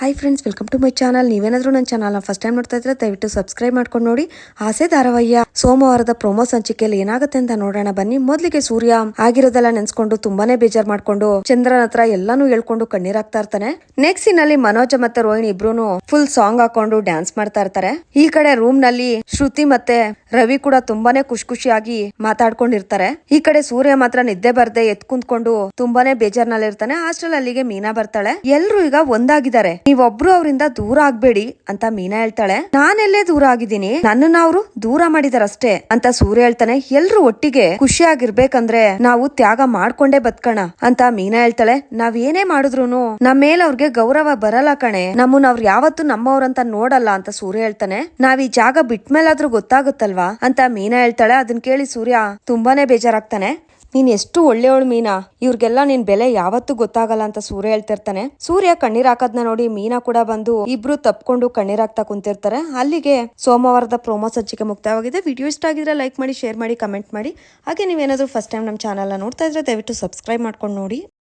Hi friends, welcome to my channel. ನೀವೇನಾದ್ರೂ ನನ್ನ ಚಾನಲ್ನ ಫಸ್ಟ್ ಟೈಮ್ ನೋಡ್ತಾ ಇದ್ರೆ ದಯವಿಟ್ಟು ಸಬ್ಸ್ಕ್ರೈಬ್ ಮಾಡ್ಕೊಂಡು ನೋಡಿ. ಆಸೆ ಧಾರಾವಾಹಿಯ ಸೋಮವಾರದ ಪ್ರೊಮೋ ಸಂಚಿಕೆಯಲ್ಲಿ ಏನಾಗುತ್ತೆ ಅಂತ ನೋಡೋಣ ಬನ್ನಿ. ಮೊದಲಿಗೆ ಸೂರ್ಯ ಆಗಿರೋದೆಲ್ಲ ನೆನ್ಸ್ಕೊಂಡು ತುಂಬಾನೇ ಬೇಜಾರ್ ಮಾಡ್ಕೊಂಡು ಚಂದ್ರನ ಹತ್ರ ಎಲ್ಲಾನು ಹೇಳ್ಕೊಂಡು ಕಣ್ಣೀರಾಗ್ತಾ ಇರ್ತಾನೆ. ನೆಕ್ಸ್ಟ್ ಸೀನಲ್ಲಿ ಮನೋಜ್ ಮತ್ತೆ ರೋಹಿಣಿ ಇಬ್ರು ಫುಲ್ ಸಾಂಗ್ ಹಾಕೊಂಡು ಡ್ಯಾನ್ಸ್ ಮಾಡ್ತಾ ಇರ್ತಾರೆ. ಈ ಕಡೆ ರೂಮ್ ನಲ್ಲಿ ಶ್ರುತಿ ಮತ್ತೆ ರವಿ ಕೂಡ ತುಂಬಾನೇ ಖುಷಿಯಾಗಿ ಮಾತಾಡ್ಕೊಂಡಿರ್ತಾರೆ. ಈ ಕಡೆ ಸೂರ್ಯ ಮಾತ್ರ ನಿದ್ದೆ ಬರ್ದೆ ಎತ್ ಕುಂತ್ಕೊಂಡು ತುಂಬಾನೇ ಬೇಜಾರ್ನಲ್ಲಿ ಇರ್ತಾನೆ. ಅಷ್ಟ್ರಲ್ಲಿ ಅಲ್ಲಿಗೆ ಮೀನಾ ಬರ್ತಾಳೆ. ಎಲ್ರು ಈಗ ಒಂದಾಗಿದ್ದಾರೆ, ನೀವೊಬ್ರು ಅವರಿಂದ ದೂರ ಆಗ್ಬೇಡಿ ಅಂತ ಮೀನಾ ಹೇಳ್ತಾಳೆ. ನಾನೆಲ್ಲೇ ದೂರ ಆಗಿದ್ದೀನಿ, ನನ್ನನ್ನ ಅವರು ದೂರ ಮಾಡಿದಾರಷ್ಟೇ ಅಂತ ಸೂರ್ಯ ಹೇಳ್ತಾನೆ. ಎಲ್ರು ಒಟ್ಟಿಗೆ ಖುಷಿಯಾಗಿರ್ಬೇಕಂದ್ರೆ ನಾವು ತ್ಯಾಗ ಮಾಡ್ಕೊಂಡೇ ಬದುಕೋಣ ಅಂತ ಮೀನಾ ಹೇಳ್ತಾಳೆ. ನಾವ್ ಏನೇ ಮಾಡಿದ್ರುನು ನಮ್ಮ ಮೇಲೆ ಅವ್ರಿಗೆ ಗೌರವ ಬರಲ್ಲ ಕಣೆ, ನಮ್ಮನ್ನ ಅವ್ರು ಯಾವತ್ತು ನಮ್ಮವ್ರಂತ ನೋಡಲ್ಲ ಅಂತ ಸೂರ್ಯ ಹೇಳ್ತಾನೆ. ನಾವ್ ಈ ಜಾಗ ಬಿಟ್ಮೇಲಾದ್ರೂ ಗೊತ್ತಾಗುತ್ತಲ್ವಾ ಅಂತ ಮೀನಾ ಹೇಳ್ತಾಳೆ. ಅದನ್ನ ಕೇಳಿ ಸೂರ್ಯ ತುಂಬಾನೇ ಬೇಜಾರಾಗ್ತಾನೆ. ನೀನ್ ಎಷ್ಟು ಒಳ್ಳೆಯವಳು ಮೀನಾ, ಇವ್ರಿಗೆಲ್ಲ ನಿನ್ ಬೆಲೆ ಯಾವತ್ತೂ ಗೊತ್ತಾಗಲ್ಲ ಅಂತ ಸೂರ್ಯ ಹೇಳ್ತಿರ್ತಾನೆ. ಸೂರ್ಯ ಕಣ್ಣೀರ್ ಹಾಕದ್ನ ನೋಡಿ ಮೀನಾ ಕೂಡ ಬಂದು ಇಬ್ರು ತಪ್ಕೊಂಡು ಕಣ್ಣೀರ್ ಹಾಕ್ತಾ ಕುಂತಿರ್ತಾರೆ. ಅಲ್ಲಿಗೆ ಸೋಮವಾರದ ಪ್ರೊಮೋ ಸಂಚಿಕೆ ಮುಕ್ತಾಯವಾಗಿದೆ. ವಿಡಿಯೋ ಇಷ್ಟ ಆಗಿದ್ರೆ ಲೈಕ್ ಮಾಡಿ, ಶೇರ್ ಮಾಡಿ, ಕಮೆಂಟ್ ಮಾಡಿ. ಹಾಗೆ ನೀವೇನಾದ್ರೂ ಫಸ್ಟ್ ಟೈಮ್ ನಮ್ಮ ಚಾನಲ್ನ ನೋಡ್ತಾ ಇದ್ರೆ ದಯವಿಟ್ಟು ಸಬ್ಸ್ಕ್ರೈಬ್ ಮಾಡ್ಕೊಂಡು ನೋಡಿ.